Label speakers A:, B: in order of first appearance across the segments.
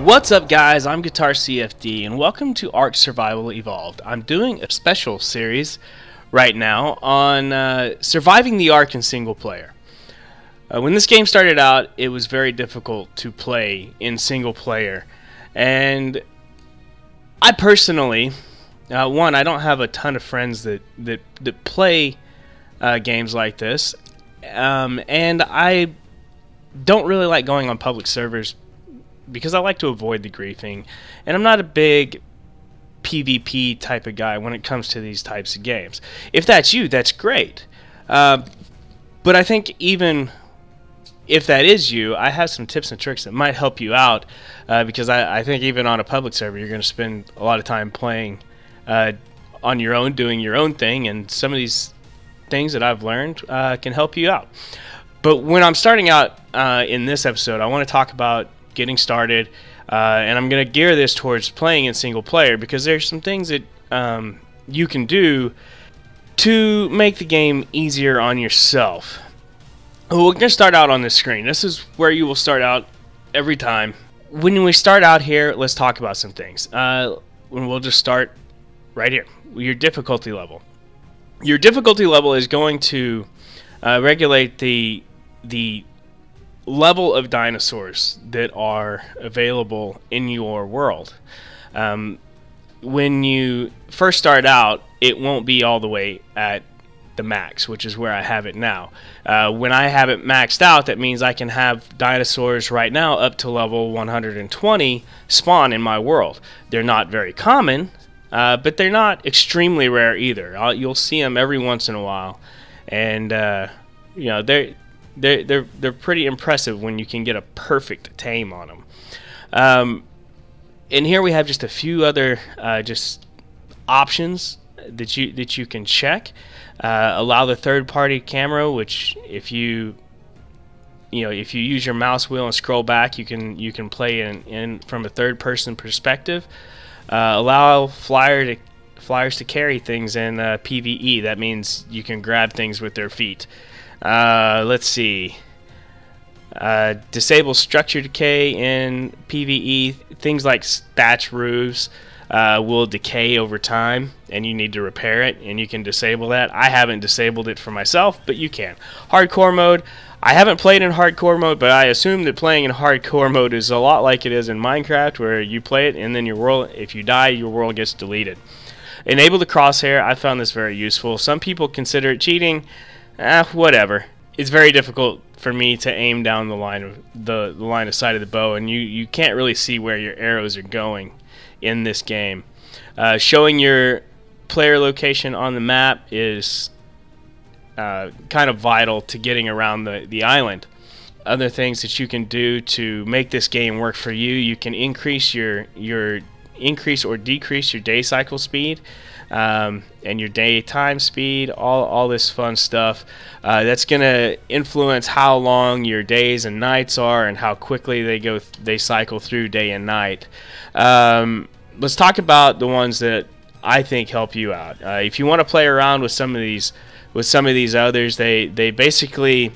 A: What's up, guys? I'm Guitar CFD and welcome to ARK Survival Evolved. I'm doing a special series right now on surviving the ARK in single player. When this game started out, it was very difficult to play in single player, and I personally, I don't have a ton of friends that play games like this, and I don't really like going on public servers because I like to avoid the griefing, and I'm not a big PvP type of guy when it comes to these types of games. If that's you, that's great. But I think even if that is you, I have some tips and tricks that might help you out, because I think even on a public server, you're going to spend a lot of time playing on your own, doing your own thing, and some of these things that I've learned can help you out. But when I'm starting out in this episode, I want to talk about getting started, and I'm going to gear this towards playing in single player, because there's some things that you can do to make the game easier on yourself. We're going to start out on this screen. This is where you will start out every time. When we start out here, let's talk about some things. We'll just start right here. Your difficulty level. Your difficulty level is going to regulate the level of dinosaurs that are available in your world. When you first start out, it won't be all the way at the max, which is where I have it now. When I have it maxed out, that means I can have dinosaurs right now up to level 120 spawn in my world. They're not very common, but they're not extremely rare either. You'll see them every once in a while, and you know, they're pretty impressive when you can get a perfect tame on them. And here we have just a few other just options that you can check. Allow the third-party camera, which if you use your mouse wheel and scroll back, you can play in from a third-person perspective. Allow flyers to carry things in PvE. That means you can grab things with their feet. Let's see. Disable structure decay in PvE. Things like thatch roofs will decay over time, and you need to repair it, and you can disable that. I haven't disabled it for myself, but you can. Hardcore mode. I haven't played in hardcore mode, but I assume that playing in hardcore mode is a lot like it is in Minecraft, where you play it and then your world, if you die, your world gets deleted. Enable the crosshair. I found this very useful. Some people consider it cheating. Whatever. It's very difficult for me to aim down the line of sight of the bow, and you can't really see where your arrows are going in this game. Showing your player location on the map is kind of vital to getting around the island. Other things that you can do to make this game work for you: you can increase increase or decrease your day cycle speed, and your daytime speed, all this fun stuff. That's going to influence how long your days and nights are and how quickly they cycle through day and night. Let's talk about the ones that I think help you out. If you want to play around with some of these others, they basically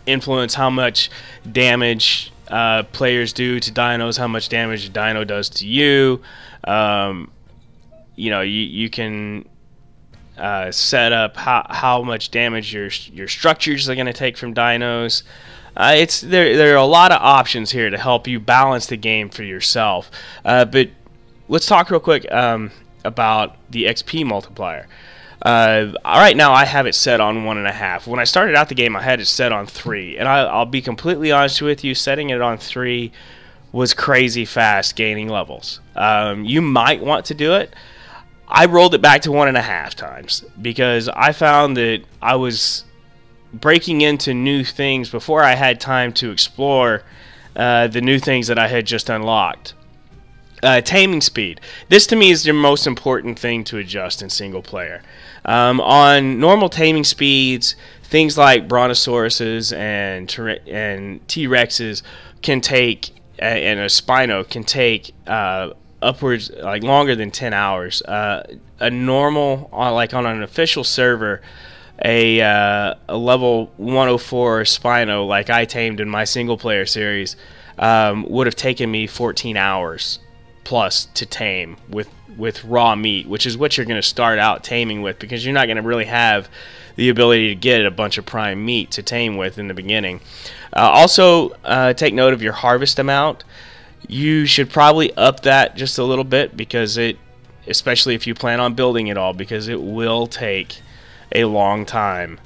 A: influence how much damage players do to dinos, how much damage a dino does to you. You know, you can set up how much damage your structures are going to take from dinos. There are a lot of options here to help you balance the game for yourself. But let's talk real quick about the XP multiplier. Right now I have it set on 1.5. When I started out the game, I had it set on 3, and I'll be completely honest with you, setting it on 3 was crazy fast gaining levels. You might want to do it. I rolled it back to 1.5 times because I found that I was breaking into new things before I had time to explore the new things that I had just unlocked. Taming speed. This to me is the most important thing to adjust in single player. On normal taming speeds, things like brontosauruses and T-Rexes can take, and a Spino can take upwards, like longer than 10 hours. A normal, like on an official server, a level 104 Spino, like I tamed in my single player series, would have taken me 14 hours plus to tame with raw meat, which is what you're going to start out taming with, because you're not going to really have the ability to get a bunch of prime meat to tame with in the beginning. Also, take note of your harvest amount. You should probably up that just a little bit, because especially if you plan on building it all, because it will take a long time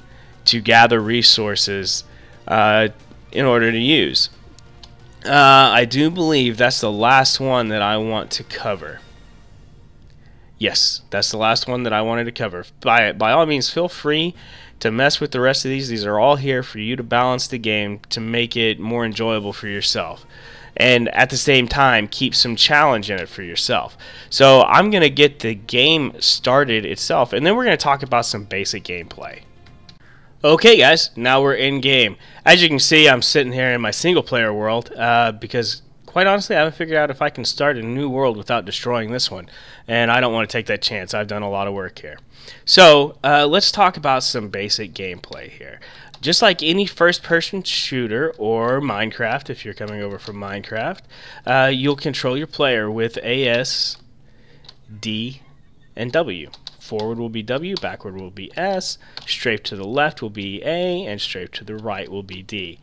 A: to gather resources in order to use. I do believe that's the last one that I want to cover. Yes, that's the last one that I wanted to cover. By all means, feel free to mess with the rest of these. These are all here for you to balance the game, to make it more enjoyable for yourself, and at the same time keep some challenge in it for yourself. So I'm going to get the game started itself, and then we're going to talk about some basic gameplay. Okay guys, now we're in game. As you can see, I'm sitting here in my single player world because quite honestly I haven't figured out if I can start a new world without destroying this one, and I don't want to take that chance. I've done a lot of work here. So let's talk about some basic gameplay here. Just like any first-person shooter or Minecraft, if you're coming over from Minecraft, you'll control your player with AS, D, and W. Forward will be W, backward will be S, strafe to the left will be A, and strafe to the right will be D.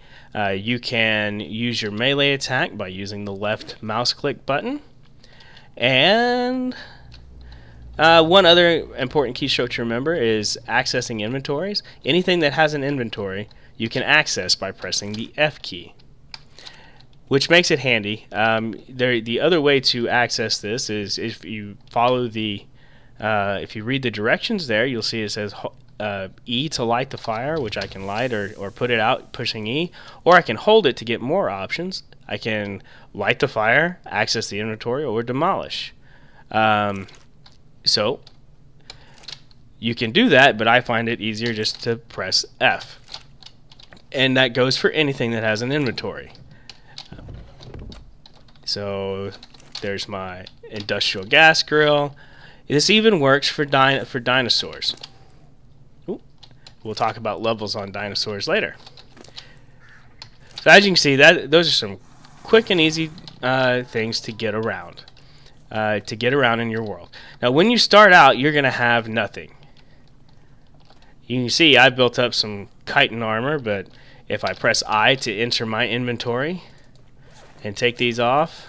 A: You can use your melee attack by using the left mouse click button. And one other important keystroke to remember is accessing inventories. Anything that has an inventory you can access by pressing the F key, which makes it handy. The other way to access this is if you follow if you read the directions there, you'll see it says E to light the fire, which I can light or put it out pushing E, or I can hold it to get more options. I can light the fire, access the inventory, or demolish. So you can do that, but I find it easier just to press F. And that goes for anything that has an inventory. So there's my industrial gas grill. This even works for dinosaurs. Ooh, we'll talk about levels on dinosaurs later. So as you can see, those are some quick and easy things to get around. In your world. Now when you start out, you're going to have nothing. You can see I built up some chitin armor, but if I press I to enter my inventory and take these off,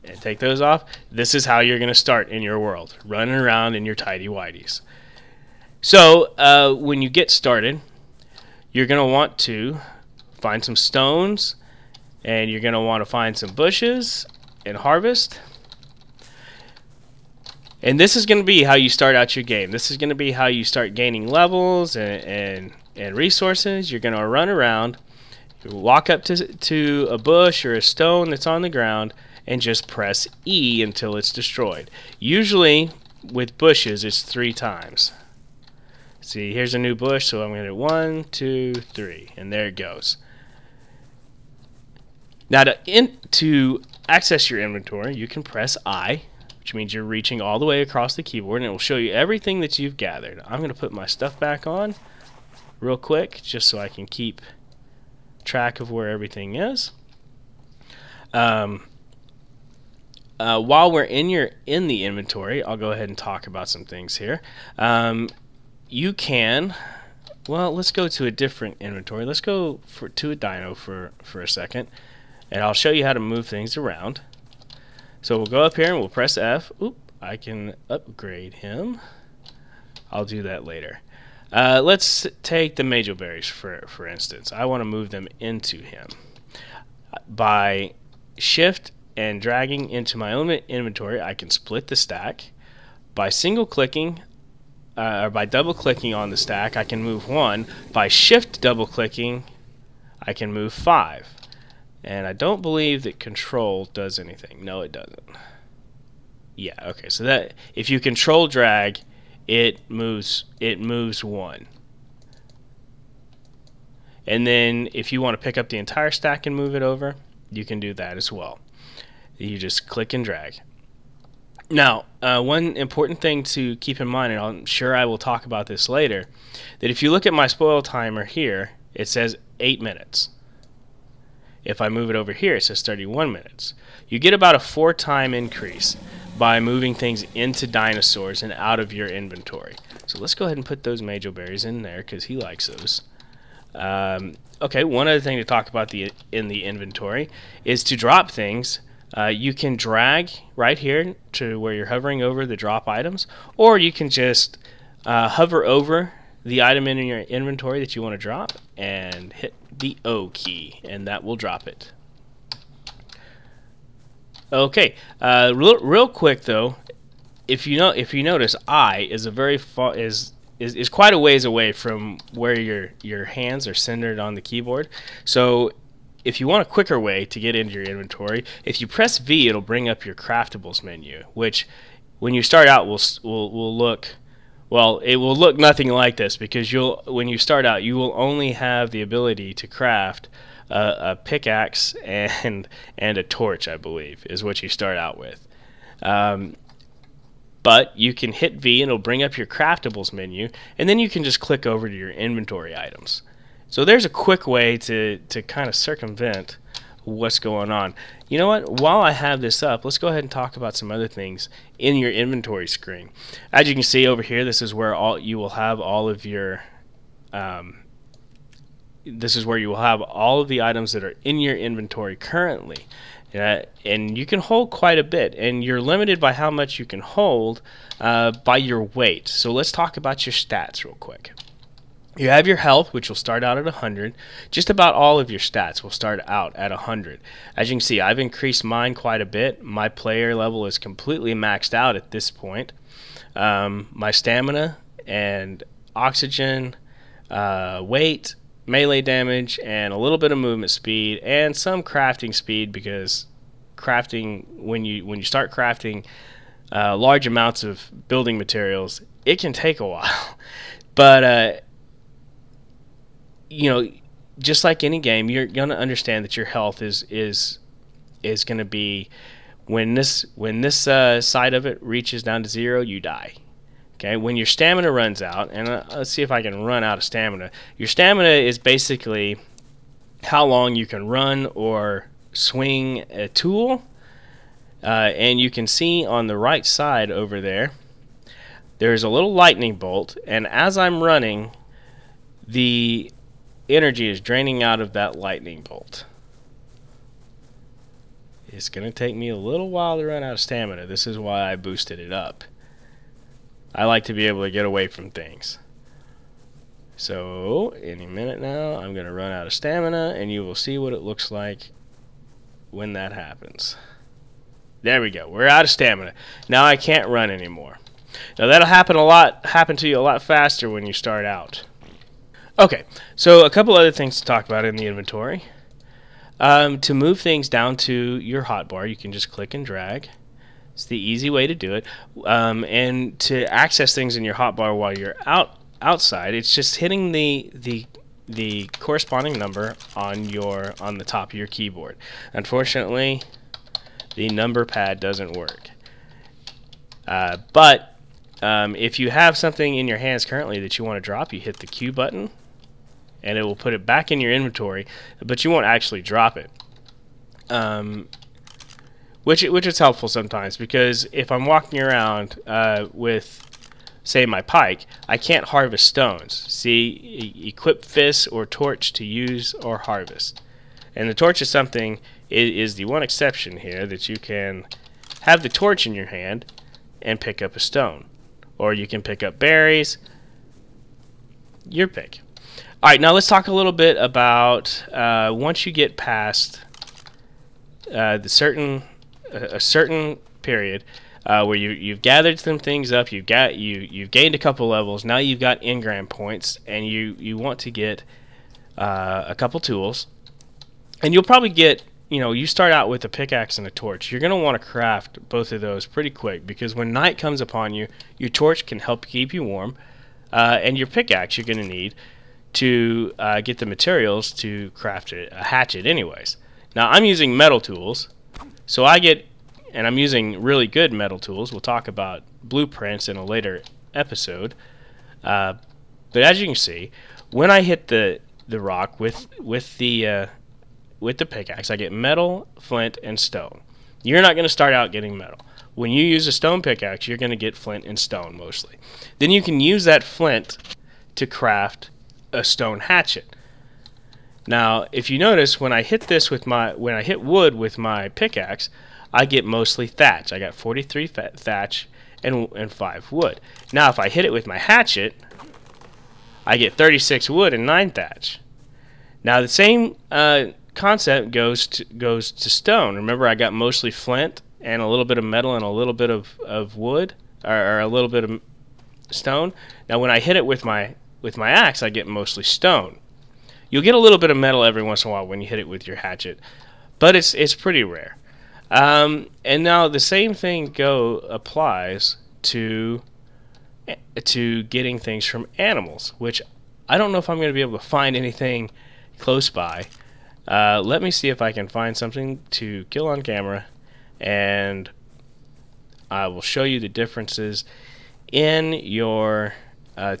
A: and take those off, this is how you're going to start in your world, running around in your tidy whities. So when you get started, you're going to want to find some stones, and you're going to want to find some bushes and harvest. And this is going to be how you start out your game. This is going to be how you start gaining levels and resources. You're going to run around, you walk up to a bush or a stone that's on the ground, and just press E until it's destroyed. Usually with bushes it's 3 times. See, here's a new bush, so I'm going to do 1, 2, 3, and there it goes. Now to access your inventory, you can press I, which means you're reaching all the way across the keyboard, and it will show you everything that you've gathered. I'm going to put my stuff back on real quick just so I can keep track of where everything is. While we're in the inventory, I'll go ahead and talk about some things here. You can, well, let's go to a different inventory. Let's go to a dino for a second, and I'll show you how to move things around. So we'll go up here and we'll press F. Oop, I can upgrade him. I'll do that later. Let's take the major berries for instance. I want to move them into him by shift and dragging into my own inventory. I can split the stack by single clicking or by double clicking on the stack. I can move 1. By shift double clicking I can move 5, and I don't believe that control does anything. No, it doesn't. Yeah, okay, so that if you control drag, it moves 1. And then if you want to pick up the entire stack and move it over, you can do that as well. You just click and drag. Now, one important thing to keep in mind, and I'm sure I will talk about this later, that if you look at my spoil timer here, it says 8 minutes. If I move it over here, it says 31 minutes. You get about a 4-time increase by moving things into dinosaurs and out of your inventory. So let's go ahead and put those Majo berries in there because he likes those. Okay, one other thing to talk about in the inventory is to drop things. You can drag right here to where you're hovering over the drop items, or you can just hover over the item in your inventory that you want to drop and hit the O key, and that will drop it. Okay, real quick though, if you notice, I is a very far is quite a ways away from where your hands are centered on the keyboard. So if you want a quicker way to get into your inventory, if you press V, it'll bring up your craftables menu, which when you start out will look, well, it will look nothing like this, because when you start out, you will only have the ability to craft a pickaxe and a torch, I believe, is what you start out with. But you can hit V and it'll bring up your craftables menu, and then you can just click over to your inventory items. So there's a quick way to kind of circumvent what's going on. You know what? While I have this up, let's go ahead and talk about some other things in your inventory screen. As you can see over here, this is where you will have all of your this is where you will have all of the items that are in your inventory currently. And you can hold quite a bit, and you're limited by how much you can hold by your weight. So let's talk about your stats real quick. You have your health, which will start out at 100. Just about all of your stats will start out at 100. As you can see, I've increased mine quite a bit. My player level is completely maxed out at this point. My stamina and oxygen, weight, melee damage, and a little bit of movement speed, and some crafting speed, because crafting, when you start crafting large amounts of building materials, it can take a while. But you know, just like any game, you're gonna understand that your health is going to be, when this side of it reaches down to 0, you die. Okay, when your stamina runs out, and let's see if I can run out of stamina. Your stamina is basically how long you can run or swing a tool, and you can see on the right side over there, there's a little lightning bolt, and as I'm running, the energy is draining out of that lightning bolt. It's going to take me a little while to run out of stamina. This is why I boosted it up. I like to be able to get away from things. So, any minute now, I'm going to run out of stamina, and you will see what it looks like when that happens. There we go. We're out of stamina. Now I can't run anymore. Now that'll happen to you a lot faster when you start out. Okay, so a couple other things to talk about in the inventory. To move things down to your hotbar, you can just click and drag. It's the easy way to do it. And to access things in your hotbar while you're outside, it's just hitting the corresponding number on the top of your keyboard. Unfortunately, the number pad doesn't work. But if you have something in your hands currently that you want to drop, you hit the Q button, and it will put it back in your inventory, but you won't actually drop it. Which is helpful sometimes, because if I'm walking around with, say, my pike, I can't harvest stones. See, equip fist or torch to use or harvest. And the torch is something, is the one exception here, that you can have the torch in your hand and pick up a stone. Or you can pick up berries, your pick. Alright, now let's talk a little bit about once you get past a certain period where you've gathered some things up, you've gained a couple levels, now you've got engram points, and you want to get a couple tools, and you'll probably get, you start out with a pickaxe and a torch. You're going to want to craft both of those pretty quick, because when night comes upon you, your torch can help keep you warm, and your pickaxe you're going to need to get the materials to craft a hatchet anyways. Now I'm using metal tools, So I get, and I'm using really good metal tools. We'll talk about blueprints in a later episode. But as you can see, when I hit the rock with the pickaxe, I get metal, flint, and stone. You're not going to start out getting metal. When you use a stone pickaxe, you're going to get flint and stone mostly. Then you can use that flint to craft a stone hatchet. Now, if you notice, when I hit wood with my pickaxe, I get mostly thatch. I got 43 thatch and 5 wood. Now, if I hit it with my hatchet, I get 36 wood and 9 thatch. Now, the same concept goes to stone. Remember, I got mostly flint and a little bit of metal and a little bit of wood, or a little bit of stone. Now, when I hit it with my axe, I get mostly stone. You'll get a little bit of metal every once in a while when you hit it with your hatchet, but it's pretty rare. And now the same thing applies to getting things from animals, which I don't know if I'm going to be able to find anything close by. Let me see if I can find something to kill on camera, and I will show you the differences in your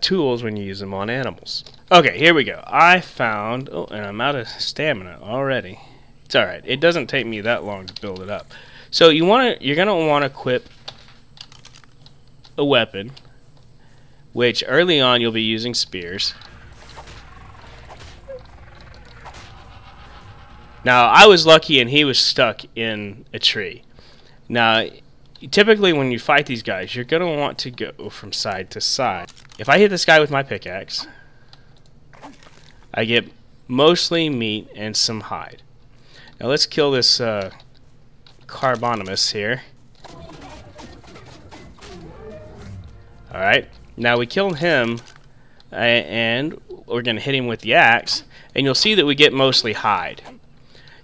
A: tools when you use them on animals. Okay, here we go. I found, oh, and I'm out of stamina already. It's alright, it doesn't take me that long to build it up. So you're gonna want to equip a weapon, which early on you'll be using spears. Now, I was lucky and he was stuck in a tree. Now, typically when you fight these guys, you're going to want to go from side to side. If I hit this guy with my pickaxe, I get mostly meat and some hide. Now let's kill this Carbonimus here. Alright, now we killed him, and we're going to hit him with the axe, and you'll see that we get mostly hide.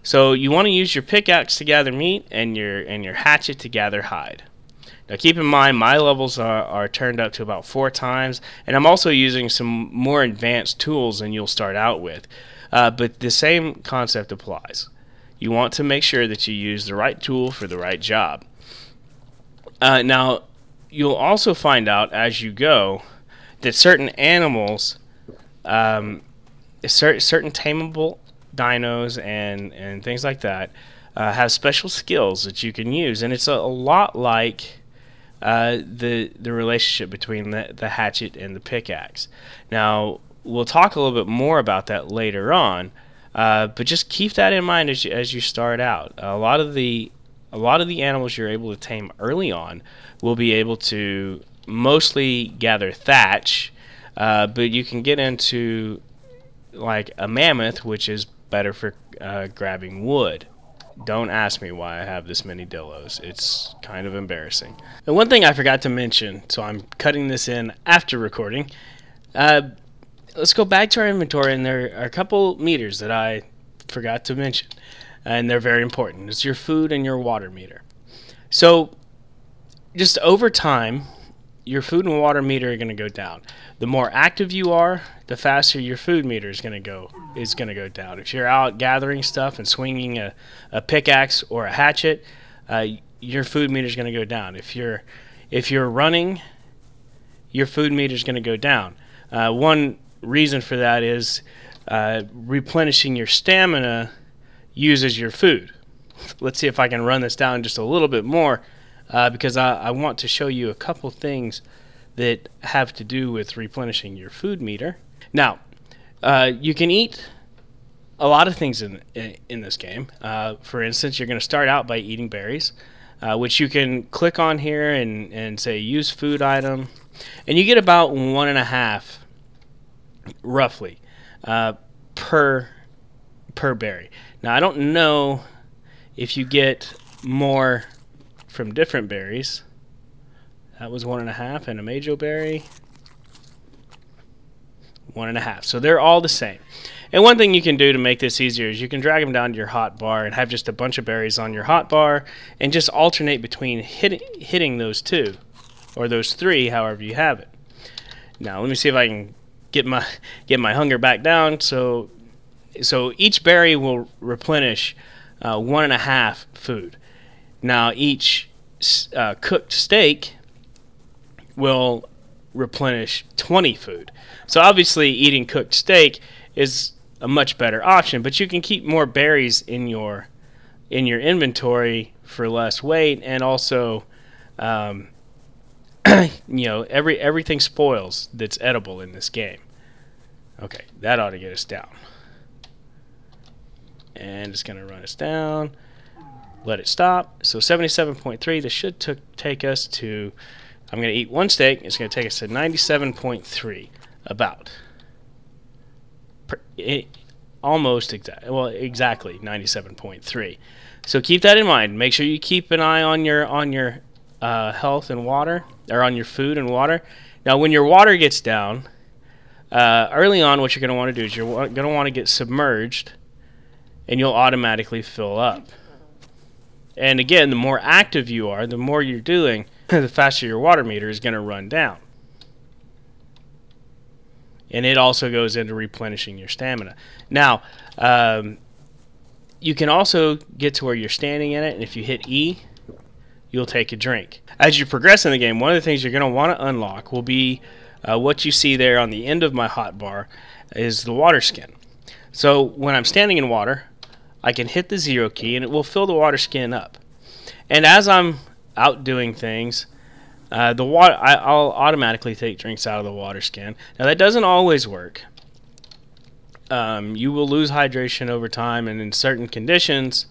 A: So you want to use your pickaxe to gather meat and your hatchet to gather hide. Now keep in mind my levels are turned up to about 4 times, and I'm also using some more advanced tools than you'll start out with. But the same concept applies. You want to make sure that you use the right tool for the right job. Now you'll also find out as you go that certain animals, certain tameable dinos and things like that have special skills that you can use, and it's a lot like the relationship between the hatchet and the pickaxe. Now we'll talk a little bit more about that later on, but just keep that in mind as you start out. A lot of the animals you're able to tame early on will be able to mostly gather thatch, but you can get into like a mammoth, which is better for grabbing wood. Don't ask me why I have this many dillos. It's kind of embarrassing. And one thing I forgot to mention, so I'm cutting this in after recording. Let's go back to our inventory, and there are a couple meters that I forgot to mention, and they're very important. It's your food and your water meter. So just over time, your food and water meter are going to go down. The more active you are, the faster your food meter is going to go down. If you're out gathering stuff and swinging a pickaxe or a hatchet, your food meter is going to go down. If you're running, your food meter is going to go down. One reason for that is replenishing your stamina uses your food. Let's see if I can run this down just a little bit more, because I want to show you a couple things that have to do with replenishing your food meter. Now, you can eat a lot of things in this game. For instance, you're going to start out by eating berries, which you can click on here and say use food item, and you get about 1.5 roughly per berry. Now, I don't know if you get more from different berries. That was 1.5, and a Majo berry, 1.5. So they're all the same. And one thing you can do to make this easier is you can drag them down to your hot bar and have just a bunch of berries on your hot bar, and just alternate between hitting those 2 or those 3, however you have it. Now let me see if I can get my hunger back down. So each berry will replenish 1.5 food. Now each cooked steak will replenish 20 food. So obviously eating cooked steak is a much better option, but you can keep more berries in your inventory for less weight, and also everything spoils that's edible in this game. Okay, that ought to get us down. And it's going to run us down. Let it stop. So 77.3. This should take us to, I'm going to eat one steak. It's going to take us to 97.3. About. Almost exactly. Well, exactly 97.3. So keep that in mind. Make sure you keep an eye on your health and water, or on your food and water. Now, when your water gets down, early on, what you're going to want to do is you're going to want to get submerged, and you'll automatically fill up. And again, the more active you are, the more you're doing, the faster your water meter is going to run down. And it also goes into replenishing your stamina. Now, you can also get to where you're standing in it, and if you hit E, you'll take a drink. As you progress in the game, one of the things you're going to want to unlock will be what you see there on the end of my hotbar is the water skin. So when I'm standing in water, I can hit the 0 key and it will fill the water skin up. And as I'm out doing things, I'll automatically take drinks out of the water skin. Now that doesn't always work. You will lose hydration over time, and in certain conditions,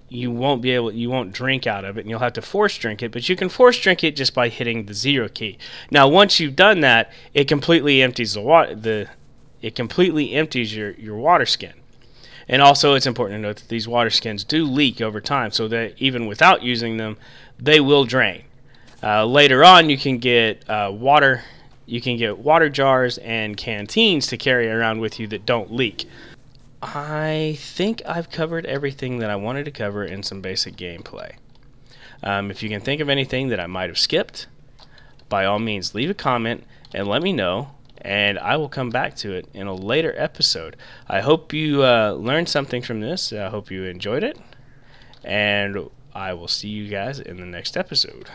A: you won't drink out of it, and you'll have to force drink it. But you can force drink it just by hitting the 0 key. Now, once you've done that, it completely empties it completely empties your water skin. And also, it's important to note that these water skins do leak over time, so that even without using them, they will drain. Later on, you can get water jars and canteens to carry around with you that don't leak. I think I've covered everything that I wanted to cover in some basic gameplay. If you can think of anything that I might have skipped, by all means leave a comment and let me know, and I will come back to it in a later episode. I hope you learned something from this. I hope you enjoyed it, and I will see you guys in the next episode.